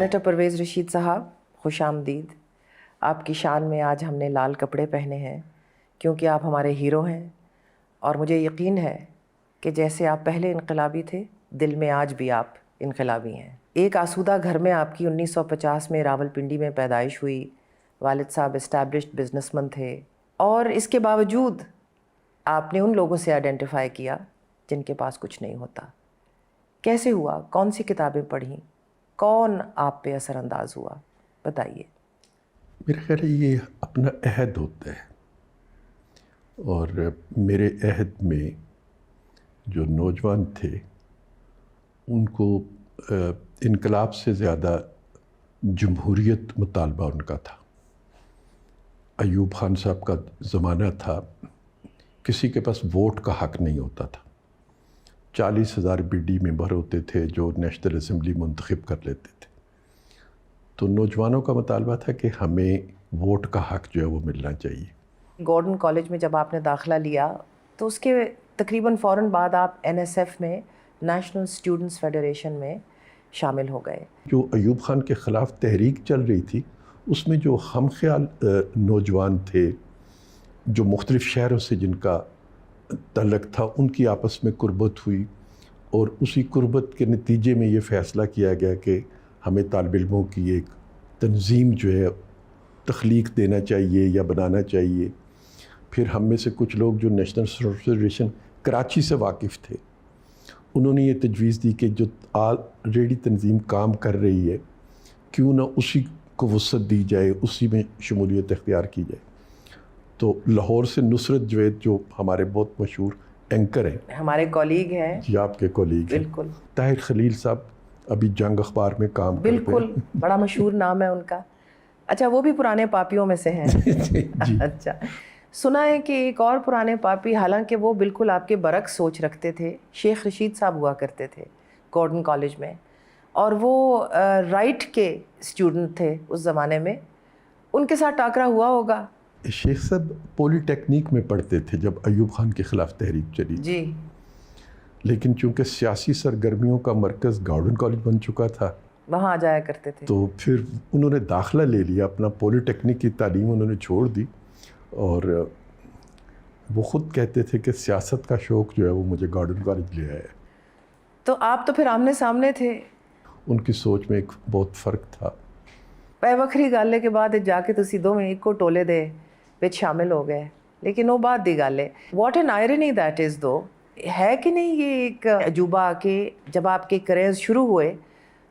Senator Pervez Rashid صاحب، خوش آمدید. آپ کی شان میں آج ہم نے لال کپڑے پہنے ہیں کیونکہ آپ ہمارے ہیرو ہیں، اور مجھے یقین ہے کہ جیسے آپ پہلے انقلابی تھے، دل میں آج بھی آپ انقلابی ہیں. ایک آسودہ گھر میں آپ کی 1950 میں راولپنڈی میں پیدائش ہوئی. والد صاحب اسٹیبلشڈ بزنس مین تھے، اور اس کے باوجود آپ نے ان لوگوں سے آئیڈینٹیفائی کیا جن کے پاس کچھ نہیں ہوتا. کیسے ہوا؟ کون سی کتابیں پڑھیں؟ کون آپ پہ اثر انداز ہوا؟ بتائیے. میرا خیال ہے یہ اپنا عہد ہوتا ہے، اور میرے عہد میں جو نوجوان تھے ان کو انقلاب سے زیادہ جمہوریت مطالبہ ان کا تھا. ایوب خان صاحب کا زمانہ تھا، کسی کے پاس ووٹ کا حق نہیں ہوتا تھا. 40,000 بی ڈی ممبر ہوتے تھے جو نیشنل اسمبلی منتخب کر لیتے تھے. تو نوجوانوں کا مطالبہ تھا کہ ہمیں ووٹ کا حق جو ہے وہ ملنا چاہیے. گورڈن کالج میں جب آپ نے داخلہ لیا تو اس کے تقریباً فوراً بعد آپ این ایس ایف میں، نیشنل اسٹوڈنٹس فیڈریشن میں شامل ہو گئے. جو ایوب خان کے خلاف تحریک چل رہی تھی اس میں جو ہم خیال نوجوان تھے، جو مختلف شہروں سے جن کا تعلق تھا، ان کی آپس میں قربت ہوئی، اور اسی قربت کے نتیجے میں یہ فیصلہ کیا گیا کہ ہمیں طالب علموں کی ایک تنظیم جو ہے تخلیق دینا چاہیے یا بنانا چاہیے. پھر ہم میں سے کچھ لوگ جو نیشنل اسٹوڈنٹس فیڈریشن کراچی سے واقف تھے، انہوں نے یہ تجویز دی کہ جو آلریڈی تنظیم کام کر رہی ہے کیوں نہ اسی کو وسعت دی جائے، اسی میں شمولیت اختیار کی جائے. تو لاہور سے نصرت جوید جو ہمارے بہت مشہور اینکر ہیں، ہمارے کولیگ ہیں. جی آپ کے کولیگ ہیں. بالکل. طاہر خلیل صاحب ابھی جنگ اخبار میں کام کرتے ہیں. بالکل، بڑا مشہور نام ہے ان کا. اچھا، وہ بھی پرانے پاپیوں میں سے ہیں. جی. اچھا، سنا ہے کہ ایک اور پرانے پاپی، حالانکہ وہ بالکل آپ کے برعکس سوچ رکھتے تھے، شیخ رشید صاحب ہوا کرتے تھے گورڈن کالج میں، اور وہ رائٹ کے اسٹوڈنٹ تھے اس زمانے میں. ان کے ساتھ ٹاکرا ہوا ہوگا؟ شیخ صاحب پولی ٹیکنیک میں پڑھتے تھے جب ایوب خان کے خلاف تحریک چلی. جی. لیکن چونکہ سیاسی سرگرمیوں کا مرکز گورڈن کالج بن چکا تھا، وہاں آ جایا کرتے تھے. تو پھر انہوں نے داخلہ لے لیا، اپنا پولی ٹیکنیک کی تعلیم انہوں نے چھوڑ دی، اور وہ خود کہتے تھے کہ سیاست کا شوق جو ہے وہ مجھے گورڈن کالج لے آیا ہے. تو آپ تو پھر آمنے سامنے تھے. ان کی سوچ میں ایک بہت فرق تھا. پے وکھری گل ہے کہ بعد جا کے تسی دوویں ایکو ٹولے دے وچ شامل ہو گئے، لیکن وہ بعد دی گل ہے. What an irony that is though, ہے کہ نہیں یہ ایک عجوبہ کہ جب آپ کے کریئرز شروع ہوئے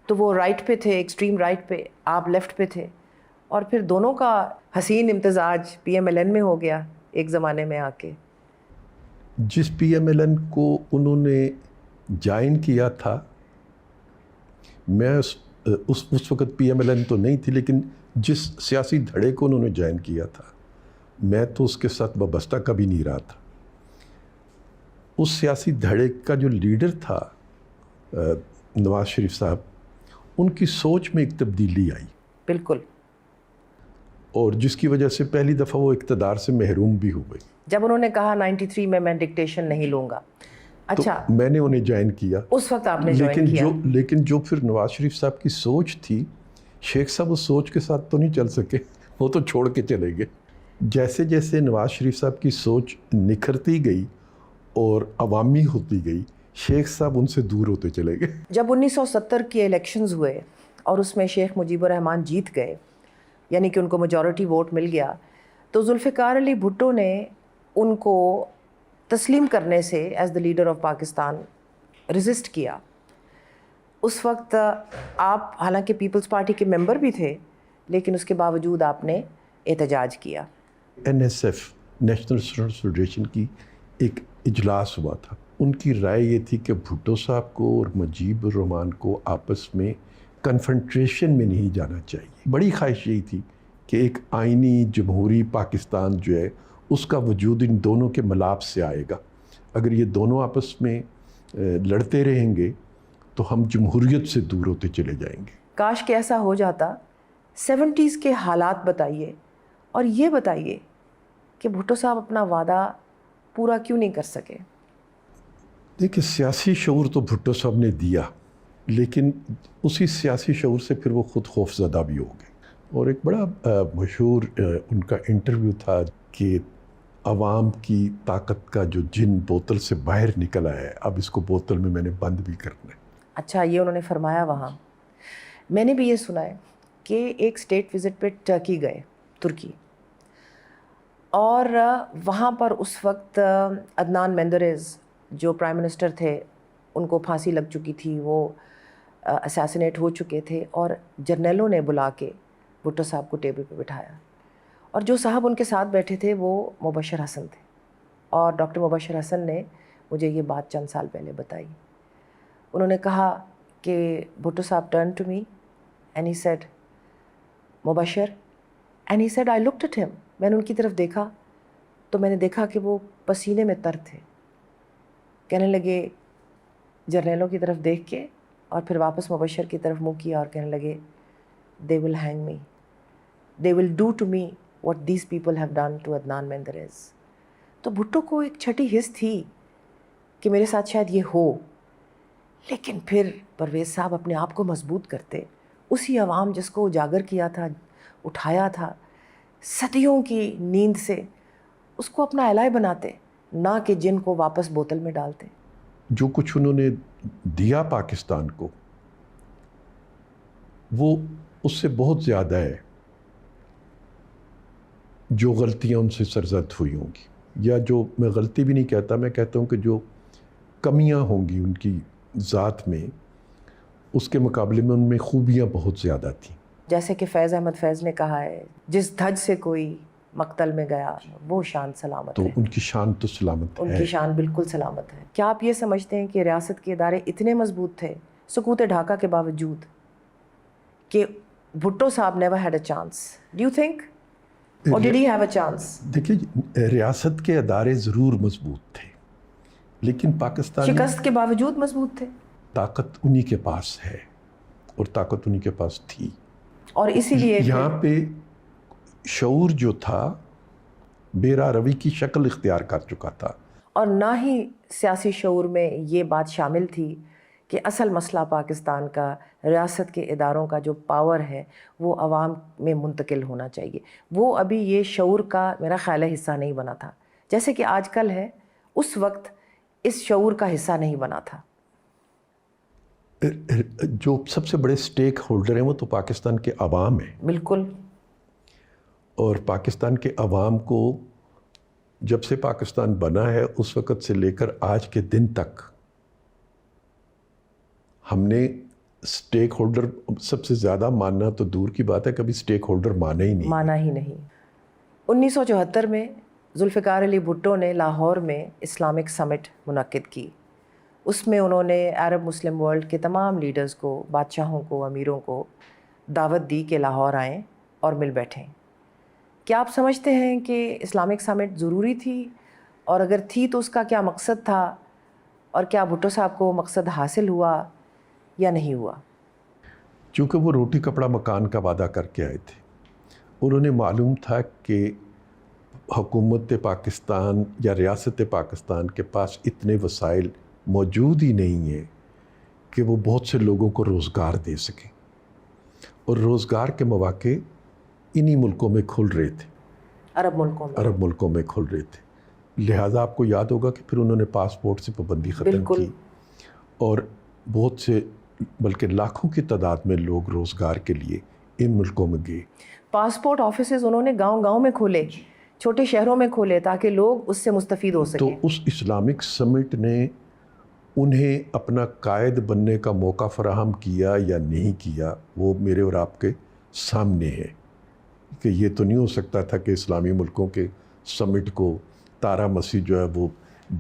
تو وہ رائٹ پہ تھے، ایکسٹریم رائٹ پہ، آپ لیفٹ پہ تھے، اور پھر دونوں کا حسین امتزاج پی ایم ایل این میں ہو گیا ایک زمانے میں آ کے. جس پی ایم ایل این کو انہوں نے جوائن کیا تھا، میں اس وقت پی ایم ایل این تو نہیں تھی، لیکن جس سیاسی دھڑے کو انہوں نے جوائن کیا تھا میں تو اس کے ساتھ وابستہ کبھی نہیں رہا تھا. اس سیاسی دھڑے کا جو لیڈر تھا نواز شریف صاحب، ان کی سوچ میں ایک تبدیلی آئی. بالکل. اور جس کی وجہ سے پہلی دفعہ وہ اقتدار سے محروم بھی ہوئے. جب انہوں نے کہا 93 میں ڈکٹیشن نہیں لوں گا، اچھا، تو میں نے انہیں جوائن کیا. اس وقت آپ نے جوائن کیا. لیکن جو پھر نواز شریف صاحب کی سوچ تھی، شیخ صاحب اس سوچ کے ساتھ تو نہیں چل سکے، وہ تو چھوڑ کے چلے گئے. جیسے جیسے نواز شریف صاحب کی سوچ نکھرتی گئی اور عوامی ہوتی گئی، شیخ صاحب ان سے دور ہوتے چلے گئے. جب 1970 کے الیکشنز ہوئے اور اس میں شیخ مجیب الرحمان جیت گئے، یعنی کہ ان کو میجورٹی ووٹ مل گیا، تو ذوالفقار علی بھٹو نے ان کو تسلیم کرنے سے as the leader of Pakistan resist کیا. اس وقت آپ حالانکہ پیپلز پارٹی کے ممبر بھی تھے، لیکن اس کے باوجود آپ نے احتجاج کیا. N S F National Students Federation کی ایک اجلاس ہوا تھا. ان کی رائے یہ تھی کہ بھٹو صاحب کو اور مجیب الرحمان کو آپس میں کنفرنٹریشن میں نہیں جانا چاہیے. بڑی خواہش یہی تھی کہ ایک آئینی جمہوری پاکستان جو ہے اس کا وجود ان دونوں کے ملاپ سے آئے گا. اگر یہ دونوں آپس میں لڑتے رہیں گے تو ہم جمہوریت سے دور ہوتے چلے جائیں گے. کاش کہ ایسا ہو جاتا. 70s کے حالات بتائیے، اور یہ بتائیے کہ بھٹو صاحب اپنا وعدہ پورا کیوں نہیں کر سکے؟ دیکھیں، سیاسی شعور تو بھٹو صاحب نے دیا، لیکن اسی سیاسی شعور سے پھر وہ خود خوف زدہ بھی ہو گئے. اور ایک بڑا مشہور ان کا انٹرویو تھا کہ عوام کی طاقت کا جو جن بوتل سے باہر نکلا ہے، اب اس کو بوتل میں نے بند بھی کرنا ہے. اچھا، یہ انہوں نے فرمایا وہاں. میں نے بھی یہ سنا ہے کہ ایک اسٹیٹ وزٹ پہ ٹرکی گئے، ترکی، اور وہاں پر اس وقت عدنان مینڈریز جو پرائم منسٹر تھے، ان کو پھانسی لگ چکی تھی، وہ اسیسینیٹ ہو چکے تھے، اور جرنیلوں نے بلا کے بھٹو صاحب کو ٹیبل پہ بٹھایا، اور جو صاحب ان کے ساتھ بیٹھے تھے وہ مبشر حسن تھے. اور ڈاکٹر مبشر حسن نے مجھے یہ بات چند سال پہلے بتائی. انہوں نے کہا کہ بھٹو صاحب turn to me and he said Mubashir, and he said I looked at him. میں نے ان کی طرف دیکھا تو میں نے دیکھا کہ وہ پسینے میں تر تھے. کہنے لگے جرنیلوں کی طرف دیکھ کے، اور پھر واپس مبشر کی طرف منہ کیا اور کہنے لگے they will hang me, they will do to me what these people have done to Adnan مینڈریز. تو بھٹو کو ایک چھٹی حس تھی کہ میرے ساتھ شاید یہ ہو، لیکن پھر پرویز صاحب اپنے آپ کو مضبوط کرتے، اسی عوام جس کو اجاگر کیا تھا، اٹھایا تھا صدیوں کی نیند سے، اس کو اپنا الائے بناتے، نہ کہ جن کو واپس بوتل میں ڈالتے. جو کچھ انہوں نے دیا پاکستان کو، وہ اس سے بہت زیادہ ہے جو غلطیاں ان سے سرزد ہوئی ہوں گی، یا جو میں غلطی بھی نہیں کہتا، میں کہتا ہوں کہ جو کمیاں ہوں گی ان کی ذات میں، اس کے مقابلے میں ان میں خوبیاں بہت زیادہ تھیں. جیسے کہ فیض احمد فیض نے کہا ہے، جس دھج سے کوئی مقتل میں گیا وہ شان سلامت تو ہے. ان کی شان تو سلامت ان ہے. کی شان بالکل سلامت ہے. کیا آپ یہ سمجھتے ہیں کہ ریاست کے ادارے اتنے مضبوط تھے سکوت ڈھاکہ کے باوجود کہ بھٹو صاحب never had a chance? Do you think or did he have a chance? دیکھیے، ریاست کے ادارے ضرور مضبوط تھے، لیکن پاکستان شکست کے باوجود مضبوط تھے، طاقت انہی کے پاس ہے اور طاقت انہی کے پاس تھی. اور اسی لیے یہاں پہ شعور جو تھا بے راہ روی کی شکل اختیار کر چکا تھا. اور نہ ہی سیاسی شعور میں یہ بات شامل تھی کہ اصل مسئلہ پاکستان کا، ریاست کے اداروں کا جو پاور ہے وہ عوام میں منتقل ہونا چاہیے. وہ ابھی یہ شعور کا میرا خیال ہے حصہ نہیں بنا تھا، جیسے کہ آج کل ہے. اس وقت اس شعور کا حصہ نہیں بنا تھا. جو سب سے بڑے سٹیک ہولڈر ہیں وہ تو پاکستان کے عوام ہیں. بالکل. اور پاکستان کے عوام کو جب سے پاکستان بنا ہے اس وقت سے لے کر آج کے دن تک ہم نے سٹیک ہولڈر سب سے زیادہ ماننا تو دور کی بات ہے، کبھی سٹیک ہولڈر مانا ہی نہیں. 1974 میں ذوالفقار علی بھٹو نے لاہور میں اسلامک سمٹ منعقد کی. اس میں انہوں نے عرب مسلم ورلڈ کے تمام لیڈرز کو، بادشاہوں کو، امیروں کو دعوت دی کہ لاہور آئیں اور مل بیٹھیں. کیا آپ سمجھتے ہیں کہ اسلامک سمٹ ضروری تھی؟ اور اگر تھی تو اس کا کیا مقصد تھا؟ اور کیا بھٹو صاحب کو مقصد حاصل ہوا یا نہیں ہوا؟ چونکہ وہ روٹی کپڑا مکان کا وعدہ کر کے آئے تھے، انہوں نے معلوم تھا کہ حکومت پاکستان یا ریاست پاکستان کے پاس اتنے وسائل موجود ہی نہیں ہیں کہ وہ بہت سے لوگوں کو روزگار دے سکیں، اور روزگار کے مواقع انہی ملکوں میں کھل رہے تھے، عرب ملکوں میں کھل رہے تھے. لہٰذا آپ کو یاد ہوگا کہ پھر انہوں نے پاسپورٹ سے پابندی ختم کی، اور بہت سے بلکہ لاکھوں کی تعداد میں لوگ روزگار کے لیے ان ملکوں میں گئے. پاسپورٹ آفیسز انہوں نے گاؤں گاؤں میں کھولے، چھوٹے شہروں میں کھولے، تاکہ لوگ اس سے مستفید ہو سکیں. تو اس اسلامک سمٹ نے انہیں اپنا قائد بننے کا موقع فراہم کیا یا نہیں کیا، وہ میرے اور آپ کے سامنے ہے. کہ یہ تو نہیں ہو سکتا تھا کہ اسلامی ملکوں کے سمٹ کو تارا مسیح جو ہے وہ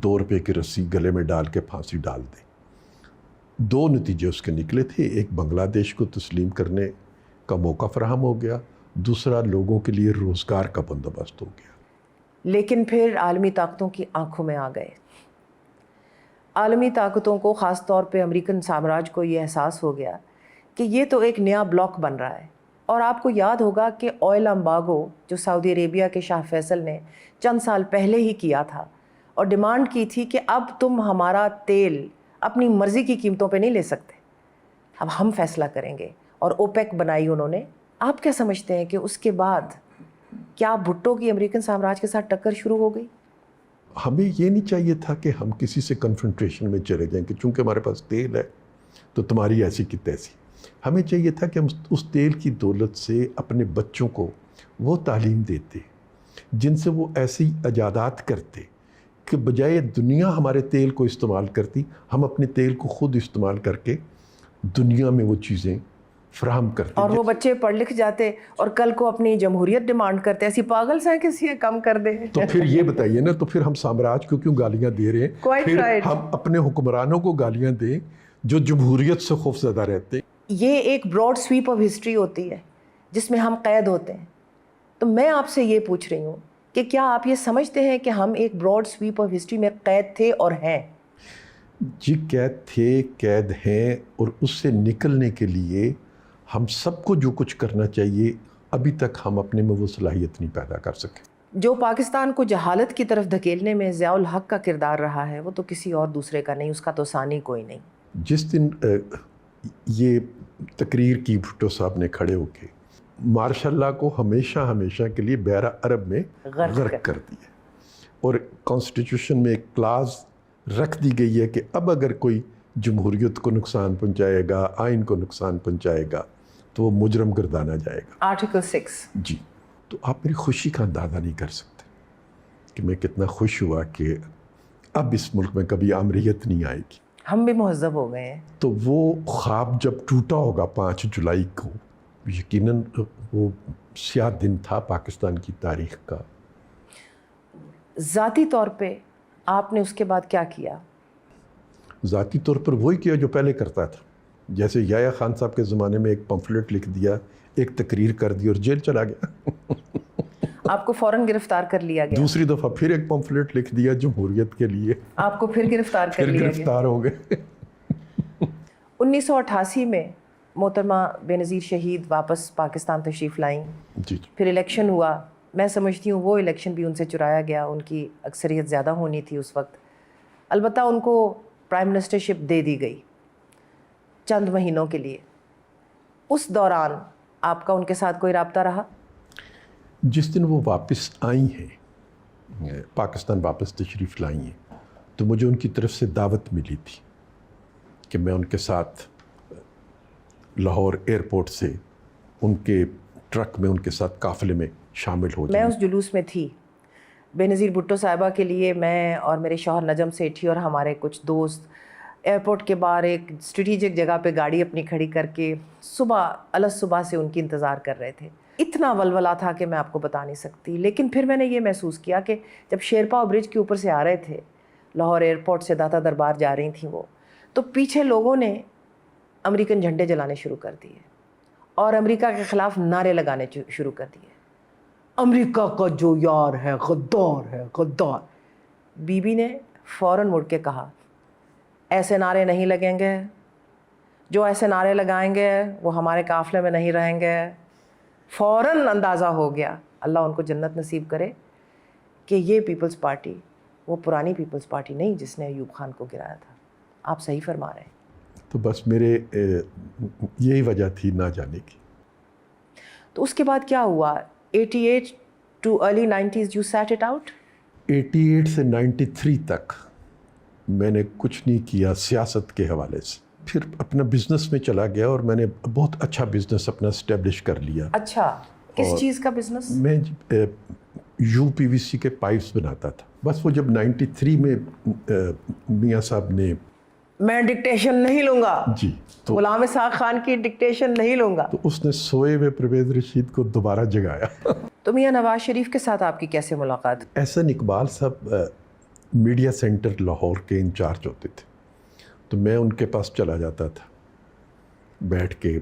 2 روپے کی رسی گلے میں ڈال کے پھانسی ڈال دے. 2 نتیجے اس کے نکلے تھے، ایک بنگلہ دیش کو تسلیم کرنے کا موقع فراہم ہو گیا، دوسرا لوگوں کے لیے روزگار کا بندوبست ہو گیا. لیکن پھر عالمی طاقتوں کی آنکھوں میں آ گئے. عالمی طاقتوں کو، خاص طور پہ امریکن سامراج کو یہ احساس ہو گیا کہ یہ تو ایک نیا بلاک بن رہا ہے. اور آپ کو یاد ہوگا کہ آئل امباگو جو سعودی عربیہ کے شاہ فیصل نے چند سال پہلے ہی کیا تھا، اور ڈیمانڈ کی تھی کہ اب تم ہمارا تیل اپنی مرضی کی قیمتوں پہ نہیں لے سکتے، اب ہم فیصلہ کریں گے. اور اوپیک بنائی انہوں نے. آپ کیا سمجھتے ہیں کہ اس کے بعد کیا بھٹو کی امریکن سامراج کے ساتھ ٹکر شروع ہو گئی؟ ہمیں یہ نہیں چاہیے تھا کہ ہم کسی سے کنفرنٹریشن میں چلے جائیں کہ چونکہ ہمارے پاس تیل ہے تو تمہاری ایسی کی تیسی. ہمیں چاہیے تھا کہ ہم اس تیل کی دولت سے اپنے بچوں کو وہ تعلیم دیتے جن سے وہ ایسی ایجادات کرتے کہ بجائے دنیا ہمارے تیل کو استعمال کرتی، ہم اپنے تیل کو خود استعمال کر کے دنیا میں وہ چیزیں فراہم کرتے. اور وہ بچے پڑھ لکھ جاتے اور کل کو اپنی جمہوریت ڈیمانڈ کرتے. ایسی پاگل سے کسی کم کر دیں. تو پھر یہ بتائیے نا، تو پھر ہم سامراج کو کیوں گالیاں دے رہے ہیں؟ پھر ہم اپنے حکمرانوں کو گالیاں دیں جو جمہوریت سے خوف زدہ رہتے. یہ ایک براڈ سویپ آف ہسٹری ہوتی ہے جس میں ہم قید ہوتے ہیں. تو میں آپ سے یہ پوچھ رہی ہوں کہ کیا آپ یہ سمجھتے ہیں کہ ہم ایک براڈ سویپ آف ہسٹری میں قید تھے اور ہیں؟ جی قید تھے، قید ہیں، اور اس سے نکلنے کے لیے ہم سب کو جو کچھ کرنا چاہیے ابھی تک ہم اپنے میں وہ صلاحیت نہیں پیدا کر سکے. جو پاکستان کو جہالت کی طرف دھکیلنے میں ضیاء الحق کا کردار رہا ہے وہ تو کسی اور دوسرے کا نہیں، اس کا تو ثانی کوئی نہیں. جس دن یہ تقریر کی بھٹو صاحب نے کھڑے ہو کے ماشاء اللہ کو ہمیشہ کے لیے بحیرہ عرب میں غرق کر دیا، اور کانسٹیٹیوشن میں ایک کلاز رکھ دی گئی ہے کہ اب اگر کوئی جمہوریت کو نقصان پہنچائے گا، آئین کو نقصان پہنچائے گا تو وہ مجرم گردانا جائے گا. آرٹیکل 6. جی. تو آپ میری خوشی کا اندازہ نہیں کر سکتے کہ میں کتنا خوش ہوا کہ اب اس ملک میں کبھی آمریت نہیں آئے گی. ہم بھی مہذب ہو گئے ہیں. تو وہ خواب جب ٹوٹا ہوگا 5 جولائی کو، یقیناً وہ سیاہ دن تھا پاکستان کی تاریخ کا. ذاتی طور پہ آپ نے اس کے بعد کیا کیا؟ ذاتی طور پر وہی کیا جو پہلے کرتا تھا. جیسے یحییٰ خان صاحب کے زمانے میں ایک پمفلٹ لکھ دیا، ایک تقریر کر دی اور جیل چلا گیا. آپ کو فوراً گرفتار کر لیا گیا. دوسری دفعہ پھر ایک پمفلٹ لکھ دیا جمہوریت کے لیے، آپ کو پھر گرفتار کر لیا گیا. گرفتار ہو گئے. 1988 میں محترمہ بے نظیر شہید واپس پاکستان تشریف لائیں. جی. پھر الیکشن ہوا. میں سمجھتی ہوں وہ الیکشن بھی ان سے چرایا گیا، ان کی اکثریت زیادہ ہونی تھی اس وقت. البتہ ان کو پرائم منسٹرشپ دے دی گئی چند مہینوں کے لیے. اس دوران آپ کا ان کے ساتھ کوئی رابطہ رہا؟ جس دن وہ واپس آئی ہیں، پاکستان واپس تشریف لائی ہیں، تو مجھے ان کی طرف سے دعوت ملی تھی کہ میں ان کے ساتھ لاہور ایئرپورٹ سے ان کے ٹرک میں ان کے ساتھ قافلے میں شامل ہو جائیں. میں اس جلوس میں تھی. بے نظیر بھٹو صاحبہ کے لیے میں اور میرے شوہر نجم سیٹھی اور ہمارے کچھ دوست ایئرپورٹ کے باہر ایک اسٹریٹجک جگہ پہ گاڑی اپنی کھڑی کر کے صبح سے ان کی انتظار کر رہے تھے. اتنا ولولہ تھا کہ میں آپ کو بتا نہیں سکتی. لیکن پھر میں نے یہ محسوس کیا کہ جب شیرپا برج کے اوپر سے آ رہے تھے، لاہور ایئرپورٹ سے داتا دربار جا رہی تھیں وہ، تو پیچھے لوگوں نے امریکن جھنڈے جلانے شروع کر دیے اور امریکہ کے خلاف نعرے لگانے شروع کر دیے. امریکہ کا جو یار ہے غدار ہے، غدار. بی بی نے فوراً مڑ کے کہا ایسے نعرے نہیں لگیں گے، جو ایسے نعرے لگائیں گے وہ ہمارے قافلے میں نہیں رہیں گے. فوراً اندازہ ہو گیا، اللہ ان کو جنت نصیب کرے، کہ یہ پیپلز پارٹی وہ پرانی پیپلز پارٹی نہیں جس نے ایوب خان کو گرایا تھا. آپ صحیح فرما رہے ہیں. تو بس میرے یہی وجہ تھی نہ جانے کی. تو اس کے بعد کیا ہوا؟ 88 to early 90s you sat it out. 88 سے 93 تک میں نے کچھ نہیں کیا سیاست کے حوالے سے. پھر اپنا بزنس میں چلا گیا اور میں نے بہت اچھا بزنس اپنا اسٹیبلش کر لیا. اچھا، کس چیز کا بزنس؟ میں یو پی وی سی کے پائپس بناتا تھا. بس وہ جب 93 میں میاں صاحب نے میں ڈکٹیشن نہیں لوں گا، جی، تو غلام اسحاق خان کی ڈکٹیشن نہیں لوں گا، تو اس نے سوئے ہوئے پرویز رشید کو دوبارہ جگایا. تو میاں نواز شریف کے ساتھ آپ کی کیسے ملاقات؟ احسن اقبال صاحب میڈیا سینٹر لاہور کے انچارج ہوتے تھے، تو میں ان کے پاس چلا جاتا تھا، بیٹھ کے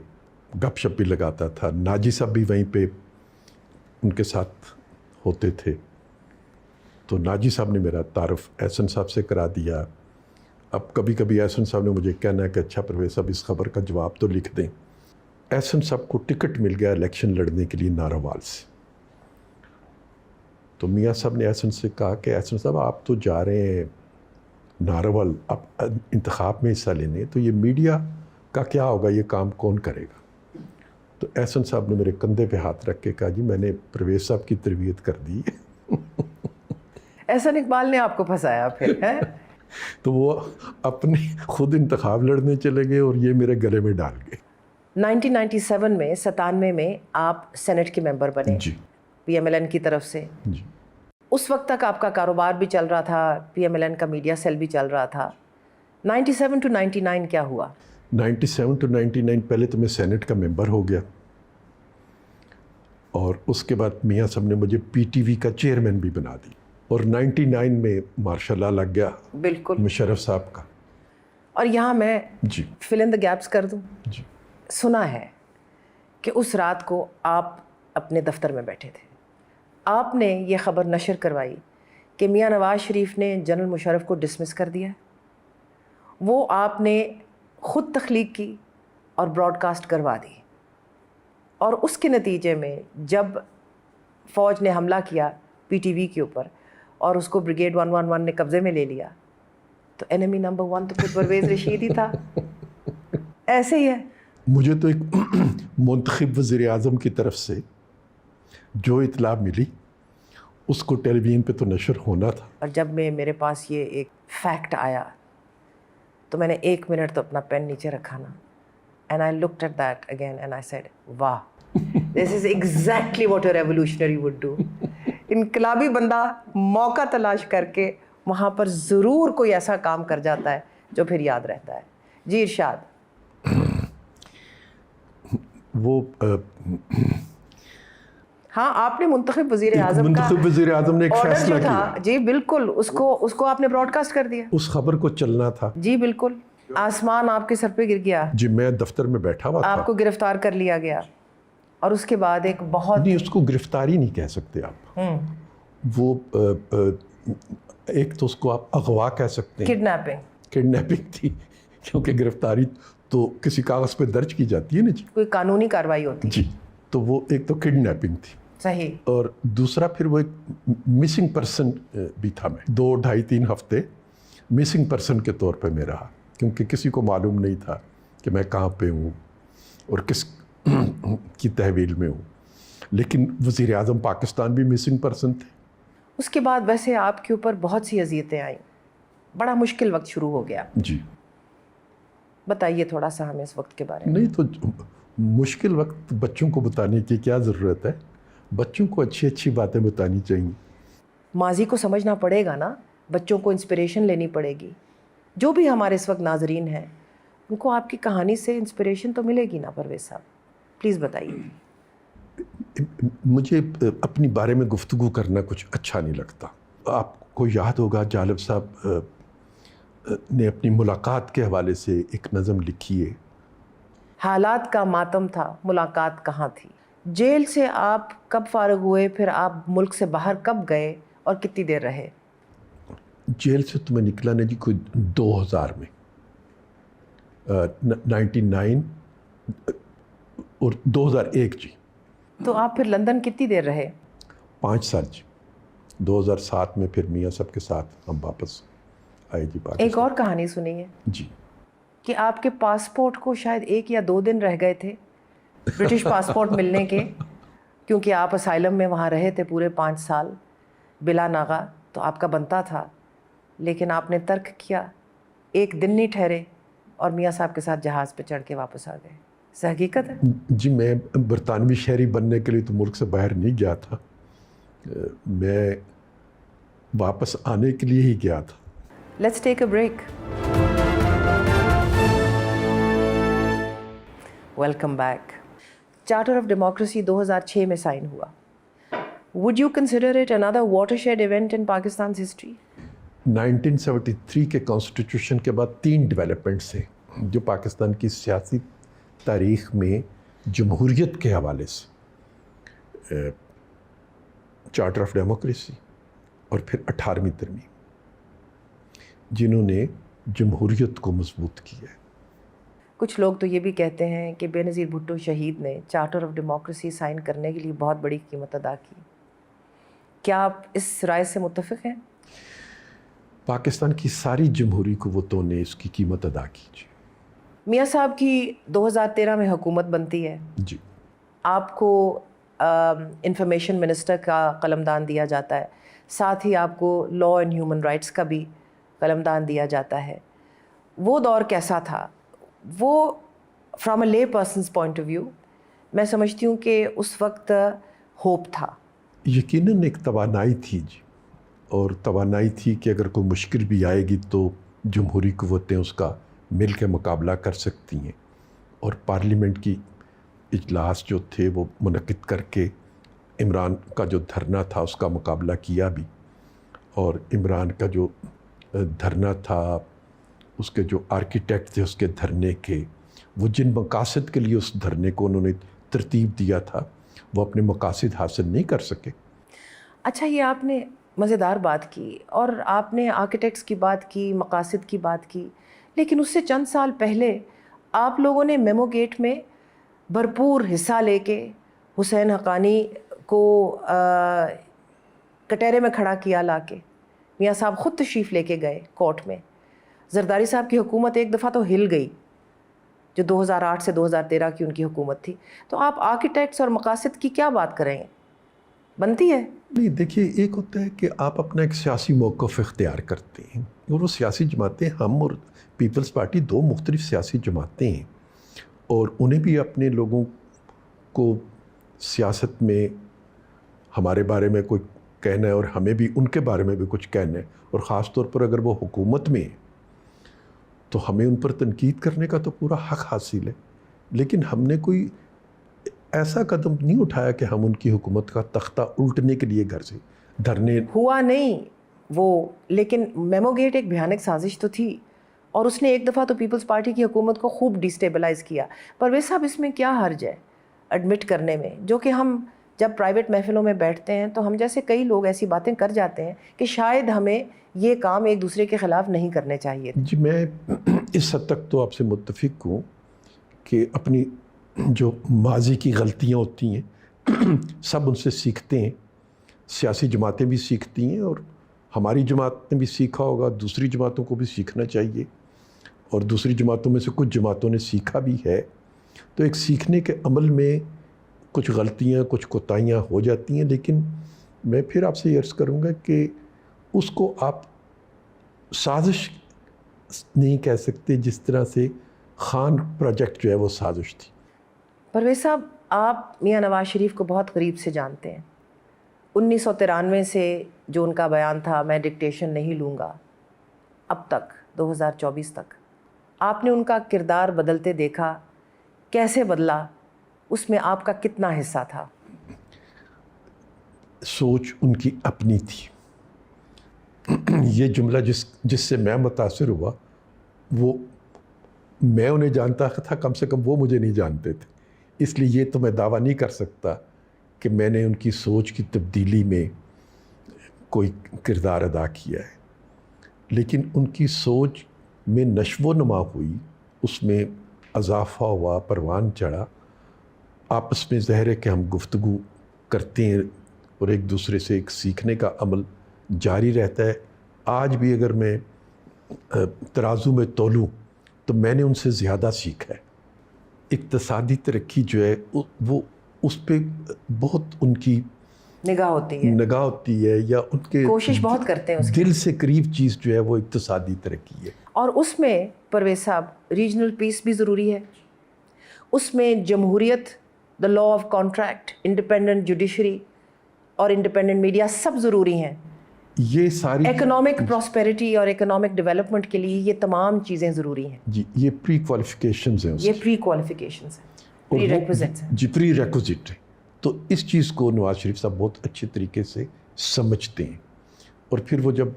گپ شپ بھی لگاتا تھا. ناجی صاحب بھی وہیں پہ ان کے ساتھ ہوتے تھے. تو ناجی صاحب نے میرا تعارف احسن صاحب سے کرا دیا. اب کبھی کبھی احسن صاحب نے مجھے کہنا ہے کہ اچھا پرویز صاحب اس خبر کا جواب تو لکھ دیں. احسن صاحب کو ٹکٹ مل گیا الیکشن لڑنے کے لیے ناروال سے. تو میاں صاحب نے احسن سے کہا کہ احسن صاحب آپ تو جا رہے ہیں ناروال اب انتخاب میں حصہ لینے، تو یہ میڈیا کہا کیا ہوگا یہ کام کون کرے گا؟ تو احسن صاحب نے میرے کندھے پہ ہاتھ رکھ کے کہا جی میں نے پرویز صاحب کی تربیت کر دی ہے۔ احسن اقبال نے آپ کو پھنسایا پھر ہے؟ تو وہ اپنے خود انتخاب لڑنے چلے گئے اور یہ میرے گلے میں ڈال گئے۔ 1997 میں 97 میں آپ سینٹ کے ممبر بنے جی پی ایم ایل این کی طرف سے۔ جی اس وقت تک آپ کا کاروبار بھی چل رہا تھا، پی ایم ایل این کا میڈیا سیل بھی چل رہا تھا۔ 97 to 99 کیا ہوا؟ 97 to 99 پہلے تو میں سینٹ کا ممبر ہو گیا، اور اس کے بعد میاں صاحب نے مجھے پی ٹی وی کا چیئرمین بھی بنا دی، اور 99 میں مارشاء اللہ لگ گیا بالکل مشرف صاحب کا۔ اور یہاں میں جی فل ان دا گیپس کر دوں۔ جی سنا ہے کہ اس رات کو آپ اپنے دفتر میں بیٹھے تھے، آپ نے یہ خبر نشر کروائی کہ میاں نواز شریف نے جنرل مشرف کو ڈسمس کر دیا۔ وہ آپ نے خود تخلیق کی اور براڈ کاسٹ کروا دی، اور اس کے نتیجے میں جب فوج نے حملہ کیا پی ٹی وی کے اوپر اور اس کو بریگیڈ 111 نے قبضے میں لے لیا، تو انیمی نمبر 1 تو خود پرویز رشید ہی تھا۔ ایسے ہی ہے۔ مجھے تو ایک منتخب وزیر اعظم کی طرف سے جو اطلاع ملی اس کو ٹیلی ویژن پہ تو نشر ہونا تھا۔ اور جب میرے پاس یہ ایک فیکٹ آیا تو میں نے 1 منٹ تو اپنا پین نیچے رکھا نا، and I looked at that again and I said واہ، this is exactly what a revolutionary would do. انقلابی بندہ موقع تلاش کر کے وہاں پر ضرور کوئی ایسا کام کر جاتا ہے جو پھر یاد رہتا ہے۔ جی ارشاد۔ وہ ہاں، آپ نے منتخب وزیر اعظم کا منتخب وزیر اعظم نے ایک آرڈر فیصلہ جو تھا، کیا، جی بالکل، اس کو آپ نے براڈ کاسٹ کر دیا۔ اس خبر کو چلنا تھا۔ جی بالکل، آسمان آپ کے سر پہ گر گیا، جی میں دفتر میں بیٹھا ہوا تھا۔ آپ کو گرفتار کر لیا گیا، اور اس کے بعد ایک بہت نہیں، اس کو گرفتاری نہیں کہہ سکتے آپ، وہ ایک تو اس کو آپ اغوا کہہ سکتے ہیں، کڈنیپنگ تھی، کیونکہ گرفتاری تو کسی کاغذ پہ درج کی جاتی ہے نا جی، کوئی قانونی کارروائی ہوتی جی، تو وہ ایک تو کڈنیپنگ تھی، صحیح، اور دوسرا پھر وہ ایک مسنگ پرسن بھی تھا۔ میں 2 ڈھائی 3 ہفتے مسنگ پرسن کے طور پہ میں رہا، کیونکہ کسی کو معلوم نہیں تھا کہ میں کہاں پہ ہوں اور کس کی تحویل میں ہوں، لیکن وزیر اعظم پاکستان بھی مسنگ پرسن تھے۔ اس کے بعد ویسے آپ کے اوپر بہت سی اذیتیں آئیں، بڑا مشکل وقت شروع ہو گیا۔ جی بتائیے تھوڑا سا ہمیں اس وقت کے بارے میں۔ نہیں، تو مشکل وقت بچوں کو بتانے کی کیا ضرورت ہے، بچوں کو اچھی اچھی باتیں بتانی چاہیے۔ ماضی کو سمجھنا پڑے گا نا، بچوں کو انسپریشن لینی پڑے گی۔ جو بھی ہمارے اس وقت ناظرین ہیں ان کو آپ کی کہانی سے انسپریشن تو ملے گی نا پرویز صاحب، پلیز بتائیے۔ مجھے اپنی بارے میں گفتگو کرنا کچھ اچھا نہیں لگتا۔ آپ کو یاد ہوگا جالب صاحب نے اپنی ملاقات کے حوالے سے ایک نظم لکھی ہے، حالات کا ماتم تھا، ملاقات کہاں تھی۔ جیل سے آپ کب فارغ ہوئے، پھر آپ ملک سے باہر کب گئے اور کتنی دیر رہے؟ جیل سے تو میں نکلا نا جی کوئی 2000 میں، 99 اور 2001 جی۔ تو آپ پھر لندن کتنی دیر رہے؟ 5 سال جی۔ 2007 میں پھر میاں صاحب کے ساتھ ہم واپس آئے جی پاکستان۔ ایک اور کہانی سنی ہے جی کہ آپ کے پاسپورٹ کو شاید 1 یا 2 دن رہ گئے تھے برٹش پاسپورٹ ملنے کے، کیونکہ آپ اسائلم میں وہاں رہے تھے پورے 5 سال بلا ناغہ، تو آپ کا بنتا تھا، لیکن آپ نے ترک کیا، 1 دن نہیں ٹھہرے اور میاں صاحب کے ساتھ جہاز پہ چڑھ کے واپس آ گئے۔ اس حقیقت ہے؟ جی، میں برطانوی شہری بننے کے لیے تو ملک سے باہر نہیں گیا تھا، میں واپس آنے کے لیے ہی گیا تھا۔ Let's take a break. Welcome back. Charter of democracy 2006 میں سائن ہوا۔ Would you consider it another watershed event in Pakistan's history؟ 1973 کے کانسٹیٹیوشن کے بعد 3 ڈیولپمنٹس ہیں جو پاکستان کی سیاسی تاریخ میں جمہوریت کے حوالے سے، چارٹر آف ڈیموکریسی اور پھر 18ویں ترمیم، جنہوں نے جمہوریت کو مضبوط کیا ہے۔ کچھ لوگ تو یہ بھی کہتے ہیں کہ بے نظیر بھٹو شہید نے چارٹر آف ڈیموکریسی سائن کرنے کے لیے بہت بڑی قیمت ادا کی۔ کیا آپ اس رائے سے متفق ہیں؟ پاکستان کی ساری جمہوری قوتوں نے اس کی قیمت ادا کی جی۔ میاں صاحب کی 2013 میں حکومت بنتی ہے. جی. آپ کو انفارمیشن منسٹر کا قلمدان دیا جاتا ہے, ساتھ ہی آپ کو لا اینڈ ہیومن رائٹس کا بھی قلمدان دیا جاتا ہے. وہ دور کیسا تھا؟ وہ فرام اے لے پرسنس پوائنٹ آف ویو میں سمجھتی ہوں کہ اس وقت ہوپ تھا. یقیناً ایک توانائی تھی جی, اور توانائی تھی کہ اگر کوئی مشکل بھی آئے گی تو جمہوری قوتیں اس کا مل کے مقابلہ کر سکتی ہیں. اور پارلیمنٹ کی اجلاس جو تھے وہ منعقد کر کے عمران کا جو دھرنا تھا اس کا مقابلہ کیا بھی. اور عمران کا جو دھرنا تھا, اس کے جو آرکیٹیکٹ تھے اس کے دھرنے کے, وہ جن مقاصد کے لیے اس دھرنے کو انہوں نے ترتیب دیا تھا وہ اپنے مقاصد حاصل نہیں کر سکے. اچھا, یہ آپ نے مزیدار بات کی اور آپ نے آرکیٹیکٹس کی بات کی, مقاصد کی بات کی, لیکن اس سے چند سال پہلے آپ لوگوں نے میمو گیٹ میں بھرپور حصہ لے کے حسین حقانی کو کٹہرے میں کھڑا کیا لا کے. میاں صاحب خود تشریف لے کے گئے کورٹ میں. زرداری صاحب کی حکومت ایک دفعہ تو ہل گئی, جو 2008 سے 2013 کی ان کی حکومت تھی. تو آپ آرکیٹیکٹس اور مقاصد کی کیا بات کریں گے؟ بنتی ہے؟ نہیں, دیکھیے, ایک ہوتا ہے کہ آپ اپنا ایک سیاسی موقف اختیار کرتے ہیں, اور وہ سیاسی جماعتیں, ہم اور پیپلز پارٹی دو مختلف سیاسی جماعتیں ہیں, اور انہیں بھی اپنے لوگوں کو سیاست میں ہمارے بارے میں کوئی کہنا ہے اور ہمیں بھی ان کے بارے میں بھی کچھ کہنا ہے. اور خاص طور پر اگر وہ حکومت میں ہیں تو ہمیں ان پر تنقید کرنے کا تو پورا حق حاصل ہے. لیکن ہم نے کوئی ایسا قدم نہیں اٹھایا کہ ہم ان کی حکومت کا تختہ الٹنے کے لیے گھر سے دھرنے. ہوا نہیں وہ, لیکن میمو گیٹ ایک بھیانک سازش تو تھی, اور اس نے ایک دفعہ تو پیپلز پارٹی کی حکومت کو خوب ڈیسٹیبلائز کیا. پرویز صاحب, اس میں کیا حرج ہے ایڈمٹ کرنے میں, جو کہ ہم جب پرائیویٹ محفلوں میں بیٹھتے ہیں تو ہم جیسے کئی لوگ ایسی باتیں کر جاتے ہیں کہ شاید ہمیں یہ کام ایک دوسرے کے خلاف نہیں کرنے چاہیے. جی, میں اس حد تک تو آپ سے متفق ہوں کہ اپنی جو ماضی کی غلطیاں ہوتی ہیں سب ان سے سیکھتے ہیں. سیاسی جماعتیں بھی سیکھتی ہیں, اور ہماری جماعت نے بھی سیکھا ہوگا, دوسری جماعتوں کو بھی سیکھنا چاہیے, اور دوسری جماعتوں میں سے کچھ جماعتوں نے سیکھا بھی ہے. تو ایک سیکھنے کے عمل میں کچھ غلطیاں, کچھ کوتاہیاں ہو جاتی ہیں, لیکن میں پھر آپ سے یہ عرض کروں گا کہ اس کو آپ سازش نہیں کہہ سکتے, جس طرح سے خان پروجیکٹ جو ہے وہ سازش تھی. پرویز صاحب, آپ میاں نواز شریف کو بہت قریب سے جانتے ہیں. 1993 سے جو ان کا بیان تھا, میں ڈکٹیشن نہیں لوں گا, اب تک 2024 تک آپ نے ان کا کردار بدلتے دیکھا, کیسے بدلا, اس میں آپ کا کتنا حصہ تھا؟ سوچ ان کی اپنی تھی. یہ جملہ جس سے میں متاثر ہوا, وہ میں انہیں جانتا تھا, کم سے کم وہ مجھے نہیں جانتے تھے. اس لیے یہ تو میں دعویٰ نہیں کر سکتا کہ میں نے ان کی سوچ کی تبدیلی میں کوئی کردار ادا کیا ہے. لیکن ان کی سوچ میں نشو و نما ہوئی, اس میں اضافہ ہوا, پروان چڑھا. آپس میں ظاہر ہے کہ ہم گفتگو کرتے ہیں اور ایک دوسرے سے ایک سیکھنے کا عمل جاری رہتا ہے. آج بھی اگر میں ترازو میں تولوں تو میں نے ان سے زیادہ سیکھا ہے. اقتصادی ترقی جو ہے وہ اس پہ بہت ان کی نگاہ ہوتی ہے, یا ان کے کوشش بہت کرتے ہیں, اس دل سے قریب چیز جو ہے وہ اقتصادی ترقی ہے. اور اس میں پرویز صاحب ریجنل پیس بھی ضروری ہے, اس میں جمہوریت, the law of contract, independent judiciary اور انڈیپینڈنٹ میڈیا سب ضروری ہیں. یہ ساری اکنامک پراسپیرٹی اور اکنامک ڈیولپمنٹ کے لیے یہ تمام چیزیں ضروری ہیں. جی, یہ پری کوالیفیکیشنز ہیں, یہ پری کوالیفیکیشنز ہیں, پری ریکوزٹس ہیں. جی, پری ریکوزٹ ہے. تو اس چیز کو نواز شریف صاحب بہت اچھے طریقے سے سمجھتے ہیں, اور پھر وہ جب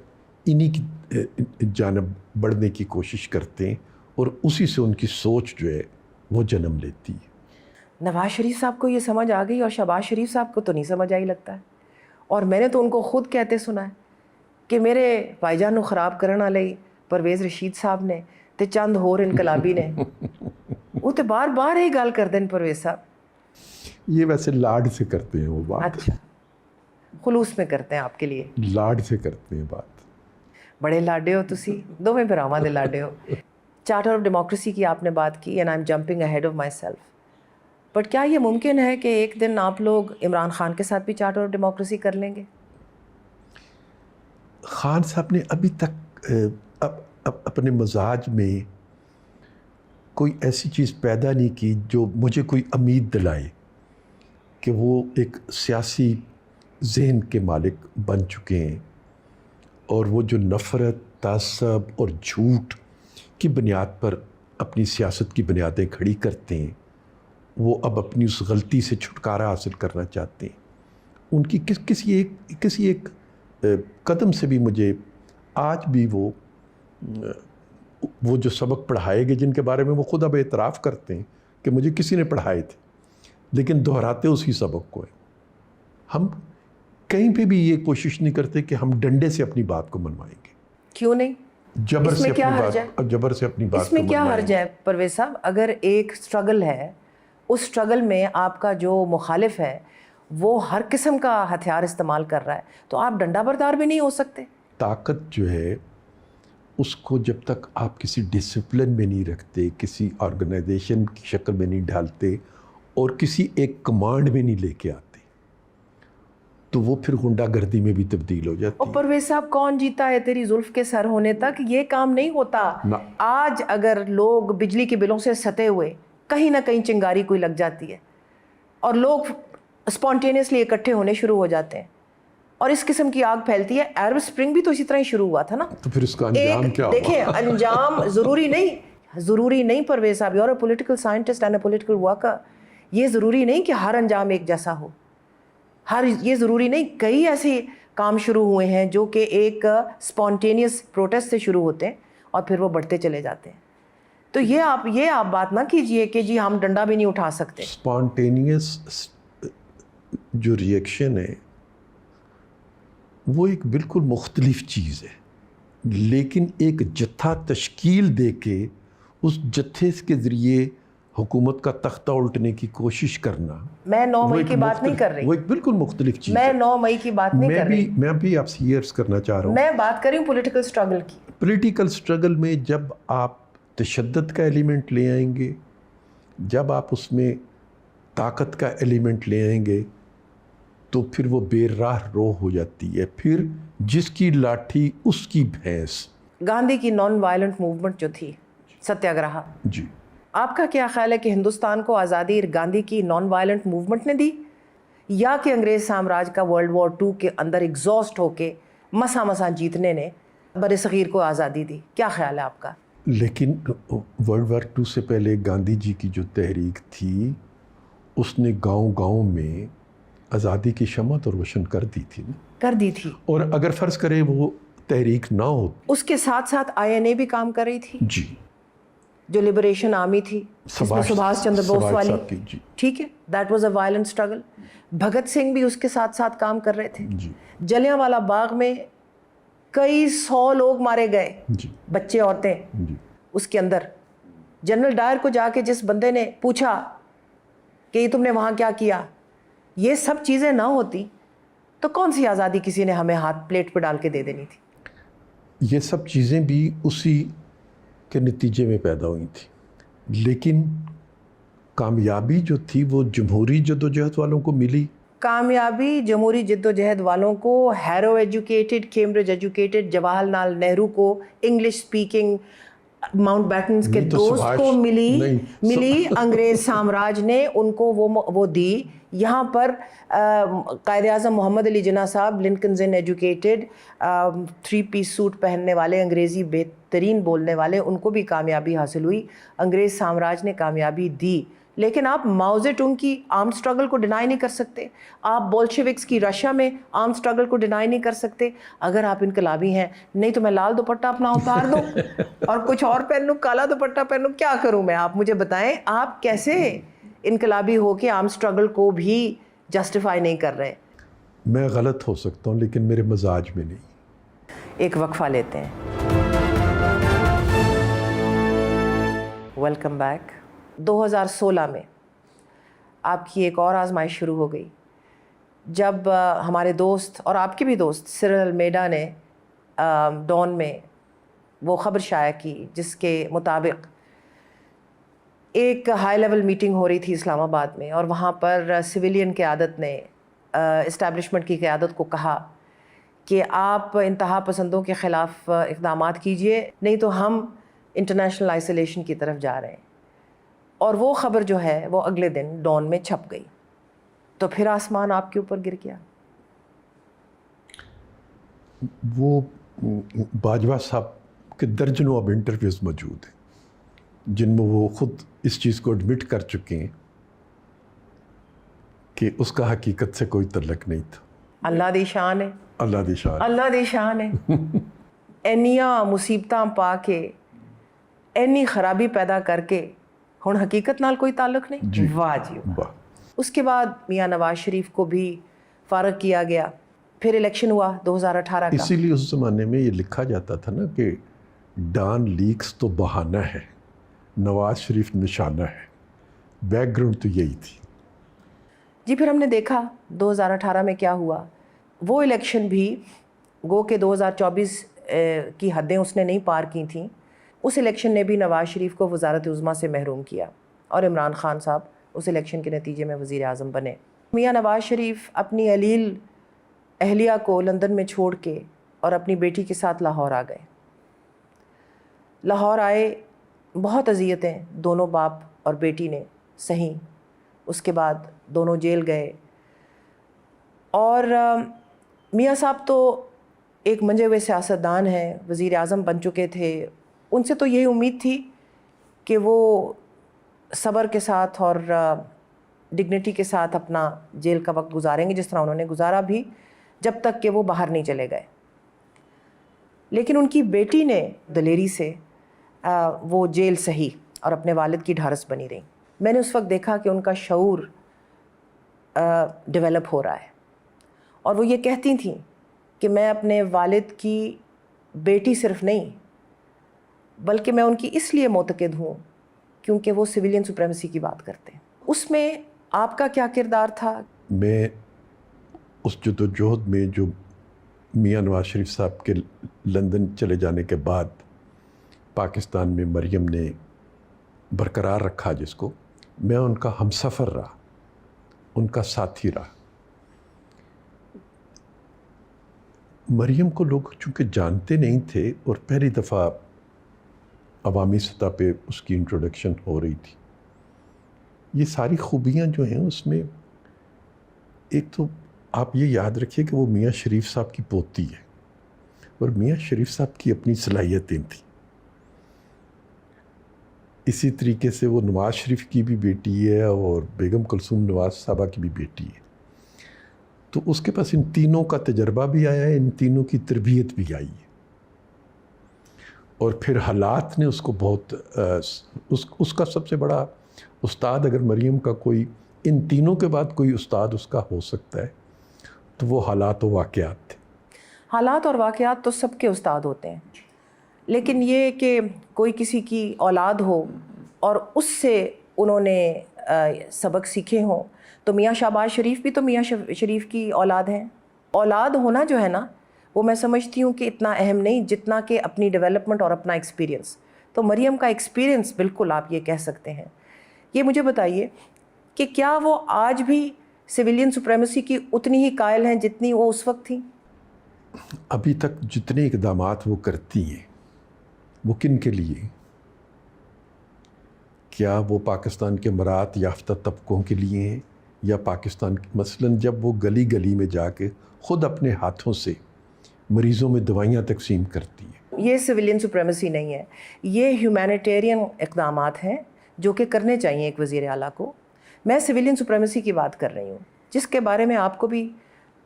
انہی کی جانب بڑھنے کی کوشش کرتے ہیں, اور اسی سے ان کی سوچ جو ہے وہ جنم لیتی ہے. نواز شریف صاحب کو یہ سمجھ آ گئی, اور شہباز شریف صاحب کو تو نہیں سمجھ آئی لگتا ہے. اور میں نے تو ان کو خود کہتے سنا ہے کہ میرے بھائی جان خراب کرن والے پرویز رشید صاحب نے تے چند ہور انقلابی نے, وہ تو بار بار یہی گل کرتے ہیں پرویز صاحب. یہ ویسے لاڈ سے کرتے ہیں وہ بات. اچھا, خلوص میں کرتے ہیں آپ کے لیے, لاڈ سے کرتے ہیں بات. بڑے لاڈے ہو تسی, دوویں بھراواں دے لاڈے ہو. چارٹر آف ڈیموکریسی کی آپ نے بات کی، and I am jumping ahead of my self, but کیا یہ ممکن ہے کہ ایک دن آپ لوگ عمران خان کے ساتھ بھی چارٹر آف ڈیموکریسی کر لیں گے؟ خان صاحب نے ابھی تک اپنے مزاج میں کوئی ایسی چیز پیدا نہیں کی جو مجھے کوئی امید دلائے کہ وہ ایک سیاسی ذہن کے مالک بن چکے ہیں، اور وہ جو نفرت، تعصب اور جھوٹ کی بنیاد پر اپنی سیاست کی بنیادیں کھڑی کرتے ہیں، وہ اب اپنی اس غلطی سے چھٹکارا حاصل کرنا چاہتے ہیں۔ ان کی کسی ایک قدم سے بھی مجھے آج بھی وہ جو سبق پڑھائے گئے، جن کے بارے میں وہ خود اب اعتراف کرتے ہیں کہ مجھے کسی نے پڑھائے تھے، لیکن دہراتے اسی سبق کو ہے۔ ہم کہیں پہ بھی یہ کوشش نہیں کرتے کہ ہم ڈنڈے سے اپنی بات کو منوائیں گے۔ کیوں نہیں؟ جبر اس میں کیا حرج ہے؟ جبر سے اپنی بات اس میں کو کیا منوائیں حرج ہے پرویز صاحب؟ اگر ایک سٹرگل ہے، اس سٹرگل میں آپ کا جو مخالف ہے وہ ہر قسم کا ہتھیار استعمال کر رہا ہے، تو آپ ڈنڈا بردار بھی نہیں ہو سکتے؟ طاقت جو ہے اس کو جب تک آپ کسی ڈسپلن میں نہیں رکھتے، کسی آرگنائزیشن کی شکل میں نہیں ڈھالتے اور کسی ایک کمانڈ میں نہیں لے کے آتے، تو وہ پھر غنڈہ گردی میں بھی تبدیل ہو جاتی ہے۔ اور پرویز صاحب، کون جیتا ہے تیری زلف کے سر ہونے تک؟ یہ کام نہیں ہوتا۔ آج اگر لوگ بجلی کے بلوں سے ستے ہوئے کہیں نہ کہیں چنگاری کوئی لگ جاتی ہے اور لوگ اسپونٹینیسلی اکٹھے ہونے شروع ہو جاتے ہیں اور اس قسم کی آگ پھیلتی ہے۔ عرب سپرنگ بھی تو اسی طرح ہی شروع ہوا تھا نا۔ تو پھر اس کا انجام کیا ہوا؟ دیکھیں، انجام ضروری نہیں پرویز صاحب، you are a political scientist and a political worker, یہ ضروری نہیں کہ ہر انجام ایک جیسا ہو، یہ ضروری نہیں۔ کئی ایسے کام شروع ہوئے ہیں جو کہ ایک اسپونٹینیس پروٹیسٹ سے شروع ہوتے ہیں اور پھر وہ بڑھتے چلے جاتے ہیں۔ تو یہ آپ بات نہ کیجئے کہ جی ہم ڈنڈا بھی نہیں اٹھا سکتے۔ اسپونٹینیس جو ریئیکشن ہے وہ ایک بالکل مختلف چیز ہے، لیکن ایک جتھا تشکیل دے کے اس جتھے کے ذریعے حکومت کا تختہ الٹنے کی کوشش کرنا، میں 9 مئی کی بات نہیں کر رہی، وہ ایک بالکل مختلف چیز ہے۔ میں 9 مئی کی بات نہیں کر رہی، میں بھی آپ سے یہ عرض کرنا چاہ رہا ہوں، میں بات کر رہی ہوں پولیٹیکل سٹرگل کی۔ پولیٹیکل سٹرگل میں جب آپ تشدد کا ایلیمنٹ لے آئیں گے، جب آپ اس میں طاقت کا ایلیمنٹ لے آئیں گے، تو پھر وہ بے راہ رو ہو جاتی ہے۔ پھر جس کی لاٹھی اس کی بھینس۔ گاندھی کی نان وائلنٹ موومنٹ جو تھی، ستیہ گرہا، جی، آپ کا کیا خیال ہے کہ ہندوستان کو آزادی گاندھی کی نان وائلنٹ موومنٹ نے دی، یا کہ انگریز سامراج کا ورلڈ وار 2 کے اندر ایگزاسٹ ہو کے مسا جیتنے نے بر صغیر کو آزادی دی؟ کیا خیال ہے آپ کا؟ لیکن ورلڈ وار 2 سے پہلے گاندھی جی کی جو تحریک تھی، اس نے گاؤں گاؤں میں آزادی کی شمع تو روشن کر دی تھی نا، کر دی تھی۔ اور اگر فرض کریں وہ تحریک نہ ہو، اس کے ساتھ ساتھ INA بھی کام کر رہی تھی، جی، جو لبریشن آرمی تھی، جس میں سبھاش چندر بوس والی، جی، ٹھیک ہے، that was a violent struggle. Bhagat Singh بھی اس کے ساتھ ساتھ کام کر رہے تھے۔ جی، جلیاں والا باغ میں کئی 100 لوگ مارے گئے، جی، بچے، عورتیں، جی، اس کے اندر جنرل ڈائر کو جا کے جس بندے نے پوچھا کہ یہ تم نے وہاں کیا کیا، یہ سب چیزیں نہ ہوتی تو کون سی آزادی کسی نے ہمیں ہاتھ پلیٹ پہ ڈال کے دے دینی تھی؟ یہ سب چیزیں بھی اسی کے نتیجے میں پیدا ہوئی تھی، لیکن کامیابی جو تھی وہ جمہوری جدوجہد والوں کو ملی۔ کامیابی جمہوری جدوجہد والوں کو، hero educated, Cambridge educated Jawahar Lal Nehru کو، انگلش سپیکنگ ماؤنٹ بیٹنز کے دوست کو ملی۔ انگریز سامراج نے ان کو وہ دی۔ یہاں پر قائد اعظم محمد علی جناح صاحب، لنکنز ان ایجوکیٹڈ، 3 پیس سوٹ پہننے والے، انگریزی بہترین بولنے والے، ان کو بھی کامیابی حاصل ہوئی۔ انگریز سامراج نے کامیابی دی، لیکن آپ ماؤ زے ٹونگ کی آرم سٹرگل کو ڈینائی نہیں کر سکتے، آپ بولشیوکس کی رشیا میں آرم سٹرگل کو ڈینائی نہیں کر سکتے۔ اگر آپ انقلابی ہیں، نہیں تو میں لال دوپٹہ اپنا اتار دوں اور کچھ اور پہن لوں، کالا دوپٹہ پہن لوں، کیا کروں میں؟ آپ مجھے بتائیں، آپ کیسے انقلابی ہو کے آرم سٹرگل کو بھی جسٹیفائی نہیں کر رہے؟ میں غلط ہو سکتا ہوں لیکن میرے مزاج میں نہیں۔ ایک وقفہ لیتے ہیں۔ Welcome back. 2016 میں آپ کی ایک اور آزمائش شروع ہو گئی، جب ہمارے دوست اور آپ کے بھی دوست سرل المیڈا نے ڈان میں وہ خبر شائع کی جس کے مطابق ایک ہائی لیول میٹنگ ہو رہی تھی اسلام آباد میں، اور وہاں پر سویلین قیادت نے اسٹیبلشمنٹ کی قیادت کو کہا کہ آپ انتہا پسندوں کے خلاف اقدامات کیجئے، نہیں تو ہم انٹرنیشنل آئسولیشن کی طرف جا رہے ہیں. اور وہ خبر جو ہے وہ اگلے دن ڈان میں چھپ گئی. تو پھر آسمان آپ کے اوپر گر گیا. وہ باجوہ صاحب کے درجنوں اب انٹرویوز موجود ہیں جن میں وہ خود اس چیز کو ایڈمٹ کر چکے ہیں کہ اس کا حقیقت سے کوئی تعلق نہیں تھا. اللہ دی شان ہے، اللہ دی شان، اللہ دی شان ہے. اینیاں مصیبتاں پا کے، اینی خرابی پیدا کر کے ہن حقیقت نال کوئی تعلق نہیں. جی واہ جی واہ. واہ. اس کے بعد میاں نواز شریف کو بھی فارغ کیا گیا. پھر الیکشن ہوا 2018 کا. اسی لیے اس زمانے میں یہ لکھا جاتا تھا نا کہ ڈان لیکس تو بہانہ ہے، نواز شریف نشانہ ہے. بیک گراؤنڈ تو یہی تھی. جی پھر ہم نے دیکھا 2018 میں کیا ہوا. وہ الیکشن بھی گو کہ 2024 کی حدیں اس نے نہیں پار کی تھیں. اس الیکشن نے بھی نواز شریف کو وزارت عظمیٰ سے محروم کیا، اور عمران خان صاحب اس الیکشن کے نتیجے میں وزیر اعظم بنے. میاں نواز شریف اپنی علیل اہلیہ کو لندن میں چھوڑ کے اور اپنی بیٹی کے ساتھ لاہور آ گئے. لاہور آئے، بہت اذیتیں دونوں باپ اور بیٹی نے سہیں. اس کے بعد دونوں جیل گئے. اور میاں صاحب تو ایک منجے ہوئے سیاستدان ہیں، وزیر اعظم بن چکے تھے. ان سے تو یہی امید تھی کہ وہ صبر کے ساتھ اور ڈگنیٹی کے ساتھ اپنا جیل کا وقت گزاریں گے، جس طرح انہوں نے گزارا بھی، جب تک کہ وہ باہر نہیں چلے گئے. لیکن ان کی بیٹی نے دلیری سے وہ جیل سہی اور اپنے والد کی ڈھارس بنی رہی. میں نے اس وقت دیکھا کہ ان کا شعور ڈیولپ ہو رہا ہے، اور وہ یہ کہتی تھیں کہ میں اپنے والد کی بیٹی صرف نہیں، بلکہ میں ان کی اس لیے معتقد ہوں کیونکہ وہ سویلین سپریمیسی کی بات کرتے ہیں. اس میں آپ کا کیا کردار تھا؟ میں اس جدوجہد میں جو میاں نواز شریف صاحب کے لندن چلے جانے کے بعد پاکستان میں مریم نے برقرار رکھا جس کو، میں ان کا ہمسفر رہا، ان کا ساتھی رہا. مریم کو لوگ چونکہ جانتے نہیں تھے اور پہلی دفعہ عوامی سطح پہ اس کی انٹروڈکشن ہو رہی تھی. یہ ساری خوبیاں جو ہیں اس میں، ایک تو آپ یہ یاد رکھیے کہ وہ میاں شریف صاحب کی پوتی ہے، اور میاں شریف صاحب کی اپنی صلاحیتیں تھیں. اسی طریقے سے وہ نواز شریف کی بھی بیٹی ہے اور بیگم کلثوم نواز صاحبہ کی بھی بیٹی ہے. تو اس کے پاس ان تینوں کا تجربہ بھی آیا ہے، ان تینوں کی تربیت بھی آئی ہے. اور پھر حالات نے اس کو بہت اس کا سب سے بڑا استاد، اگر مریم کا کوئی ان تینوں کے بعد کوئی استاد اس کا ہو سکتا ہے تو وہ حالات و واقعات تھے. حالات اور واقعات تو سب کے استاد ہوتے ہیں، لیکن یہ کہ کوئی کسی کی اولاد ہو اور اس سے انہوں نے سبق سیکھے ہوں، تو میاں شہباز شریف بھی تو میاں شریف کی اولاد ہیں. اولاد ہونا جو ہے نا، وہ میں سمجھتی ہوں کہ اتنا اہم نہیں جتنا کہ اپنی ڈیولپمنٹ اور اپنا ایکسپیرینس. تو مریم کا ایکسپیرینس بالکل آپ یہ کہہ سکتے ہیں. یہ مجھے بتائیے کہ کیا وہ آج بھی سویلین سپریمیسی کی اتنی ہی قائل ہیں جتنی وہ اس وقت تھیں؟ ابھی تک جتنے اقدامات وہ کرتی ہیں وہ کن کے لیے؟ کیا وہ پاکستان کے مراعات یافتہ طبقوں کے لیے ہیں، یا پاکستان مثلاً جب وہ گلی گلی میں جا کے خود اپنے ہاتھوں سے مریضوں میں دوائیاں تقسیم کرتی ہیں؟ یہ سویلین سپریمیسی نہیں ہے، یہ ہیومینیٹیرین اقدامات ہیں جو کہ کرنے چاہیے ایک وزیر اعلیٰ کو. میں سویلین سپریمیسی کی بات کر رہی ہوں جس کے بارے میں آپ کو بھی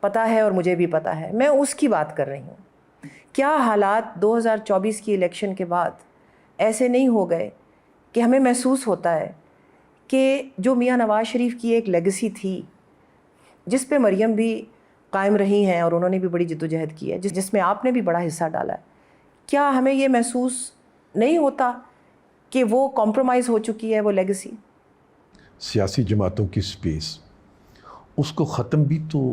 پتہ ہے اور مجھے بھی پتہ ہے. میں اس کی بات کر رہی ہوں. کیا حالات 2024 کی الیکشن کے بعد ایسے نہیں ہو گئے کہ ہمیں محسوس ہوتا ہے کہ جو میاں نواز شریف کی ایک لیگیسی تھی جس پہ مریم بھی قائم رہی ہیں اور انہوں نے بھی بڑی جدوجہد کی ہے، جس میں آپ نے بھی بڑا حصہ ڈالا ہے، کیا ہمیں یہ محسوس نہیں ہوتا کہ وہ کمپرومائز ہو چکی ہے وہ لیگیسی؟ سیاسی جماعتوں کی سپیس، اس کو ختم بھی تو